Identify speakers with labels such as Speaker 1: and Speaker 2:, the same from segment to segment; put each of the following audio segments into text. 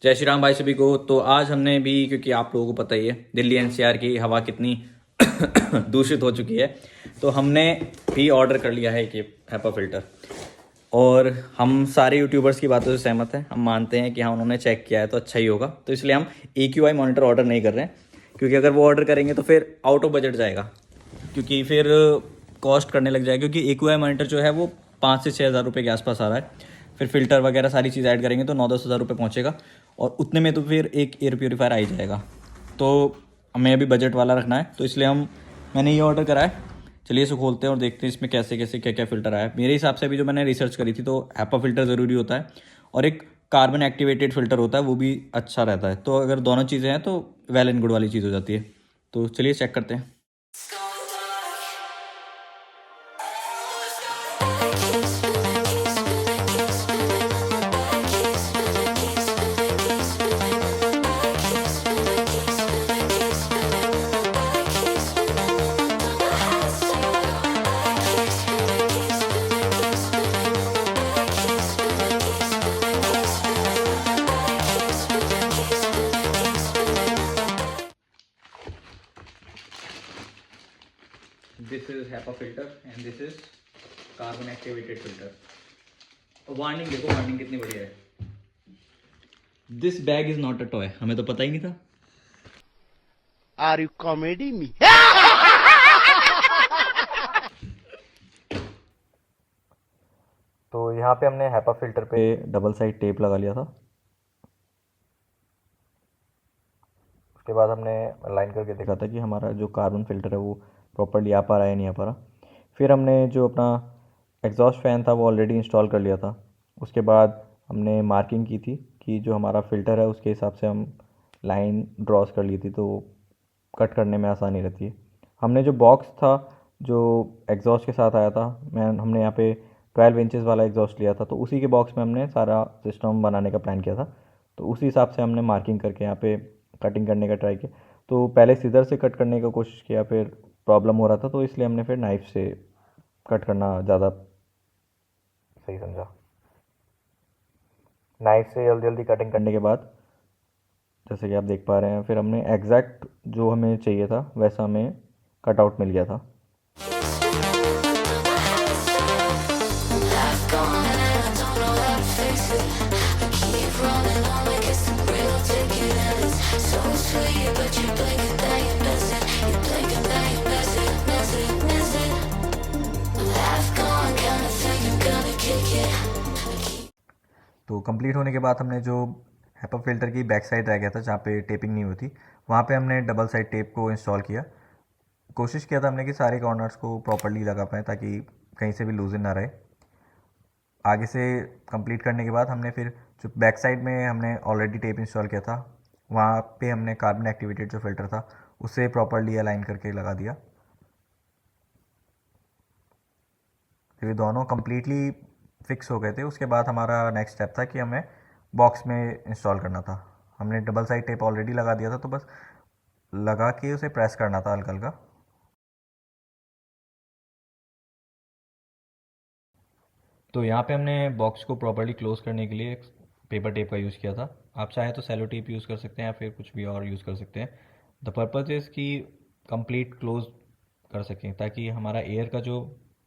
Speaker 1: जय श्री राम भाई सभी को। तो आज हमने भी, क्योंकि आप लोगों को पता ही है दिल्ली एनसीआर की हवा कितनी दूषित हो चुकी है, तो हमने भी ऑर्डर कर लिया है कि HEPA फिल्टर। और हम सारे यूट्यूबर्स की बातों से सहमत हैं। हम मानते हैं कि हाँ, उन्होंने चेक किया है तो अच्छा ही होगा। तो इसलिए हम AQI मॉनिटर ऑर्डर नहीं कर रहे हैं, क्योंकि अगर वो ऑर्डर करेंगे तो फिर आउट ऑफ बजट जाएगा, क्योंकि फिर कॉस्ट करने लग जाएगा। क्योंकि AQI मॉनिटर जो है वो 5 से 6 हज़ार रुपये के आसपास आ रहा है। फिर फिल्टर वगैरह सारी चीज़ ऐड करेंगे तो 9-10 हज़ार रुपये पहुँचेगा, और उतने में तो फिर एक एयर प्योरीफायर आ ही जाएगा। तो हमें अभी बजट वाला रखना है, तो इसलिए मैंने ये ऑर्डर करा है। चलिए इसे खोलते हैं और देखते हैं इसमें कैसे कैसे क्या क्या फ़िल्टर आया है। मेरे हिसाब से अभी जो मैंने रिसर्च करी थी, तो HEPA फ़िल्टर ज़रूरी होता है और एक कार्बन एक्टिवेटेड फ़िल्टर होता है, वो भी अच्छा रहता है। तो अगर दोनों चीज़ें हैं तो वेल एंड गुड वाली चीज़ हो जाती है। तो चलिए चेक करते हैं। This is HEPA filter and this is carbon activated filter. Warning देखो, वार्निंग कितनी बढ़िया है। This bag is not a toy. हमें तो पता ही नहीं था।
Speaker 2: Are you comedy me?
Speaker 1: तो यहाँ पे हमने HEPA फिल्टर पे डबल साइड टेप लगा लिया था। उसके बाद हमने लाइन करके देखा था कि हमारा जो कार्बन फिल्टर है वो प्रॉपर्ली आ पा रहा है या नहीं आ पा रहा। फिर हमने जो अपना एग्जॉस्ट फ़ैन था वो ऑलरेडी इंस्टॉल कर लिया था। उसके बाद हमने मार्किंग की थी कि जो हमारा फ़िल्टर है उसके हिसाब से हम लाइन ड्रॉस कर ली थी, तो कट करने में आसानी रहती है। हमने जो बॉक्स था जो एग्जॉस्ट के साथ आया था, हमने यहाँ पे 12 इंचेस वाला एग्जॉस्ट लिया था, तो उसी के बॉक्स में हमने सारा सिस्टम बनाने का प्लान किया था। तो उसी हिसाब से हमने मार्किंग करके यहाँ पे कटिंग करने का ट्राई किया। तो पहले सीजर से कट करने का कोशिश किया, फिर प्रॉब्लम हो रहा था, तो इसलिए हमने फिर नाइफ से कट करना ज़्यादा सही समझा। नाइफ से जल्दी जल्दी कटिंग करने के बाद, जैसे कि आप देख पा रहे हैं, फिर हमने एग्जैक्ट जो हमें चाहिए था वैसा हमें कटआउट मिल गया था। तो कंप्लीट होने के बाद हमने जो HEPA फिल्टर की बैक साइड रह गया था जहाँ पे टेपिंग नहीं होती, वहाँ पे हमने डबल साइड टेप को इंस्टॉल किया। कोशिश किया था हमने कि सारे कॉर्नर्स को प्रॉपर्ली लगा पाएँ ताकि कहीं से भी लूजन ना रहे। आगे से कंप्लीट करने के बाद हमने फिर जो बैक साइड में हमने ऑलरेडी टेप इंस्टॉल किया था, वहाँ पे हमने कार्बन एक्टिवेटेड जो फिल्टर था उसे प्रॉपर्ली अलाइन करके लगा दिया। तो ये दोनों कम्प्लीटली फिक्स हो गए थे। उसके बाद हमारा नेक्स्ट स्टेप था कि हमें बॉक्स में इंस्टॉल करना था। हमने डबल साइड टेप ऑलरेडी लगा दिया था, तो बस लगा के उसे प्रेस करना था हल्का हल्का। तो यहाँ पे हमने बॉक्स को प्रॉपर्ली क्लोज करने के लिए पेपर टेप का यूज़ किया था। आप चाहें तो सेलो टेप यूज़ कर सकते हैं या फिर कुछ भी और यूज़ कर सकते हैं। द पर्पज़ इज़ कि कंप्लीट क्लोज कर सकें, ताकि हमारा एयर का जो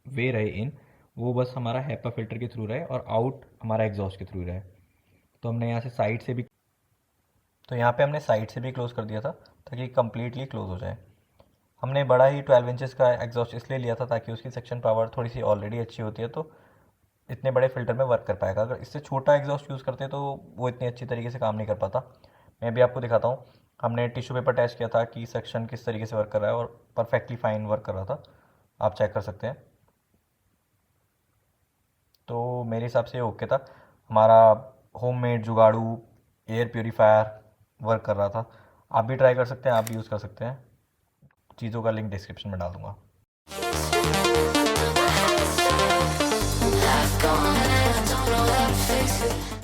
Speaker 1: वे रहे इन, वो बस हमारा HEPA फिल्टर के थ्रू रहे और आउट हमारा एग्जॉस्ट के थ्रू रहे। तो हमने यहाँ से साइड से भी, तो यहाँ पे हमने साइड से भी क्लोज़ कर दिया था ताकि कम्प्लीटली क्लोज़ हो जाए। हमने बड़ा ही 12 इंचेस का एग्जॉस्ट इसलिए लिया था ताकि उसकी सेक्शन पावर थोड़ी सी ऑलरेडी अच्छी होती है, तो इतने बड़े फिल्टर में वर्क कर पाएगा। अगर इससे छोटा एग्जॉस्ट यूज़ करते तो वो इतनी अच्छी तरीके से काम नहीं कर पाता। मैं भी आपको दिखाता हूँ। हमने टिश्यू पेपर टेस्ट किया था कि सेक्शन किस तरीके से वर्क कर रहा है, और परफेक्टली फाइन वर्क कर रहा था। आप चेक कर सकते हैं। तो मेरे हिसाब से ओके था। हमारा होममेड जुगाड़ू एयर प्योरीफायर वर्क कर रहा था। आप भी ट्राई कर सकते हैं, आप भी यूज़ कर सकते हैं। चीज़ों का लिंक डिस्क्रिप्शन में डाल दूँगा। I've gone and I don't know how to fix it.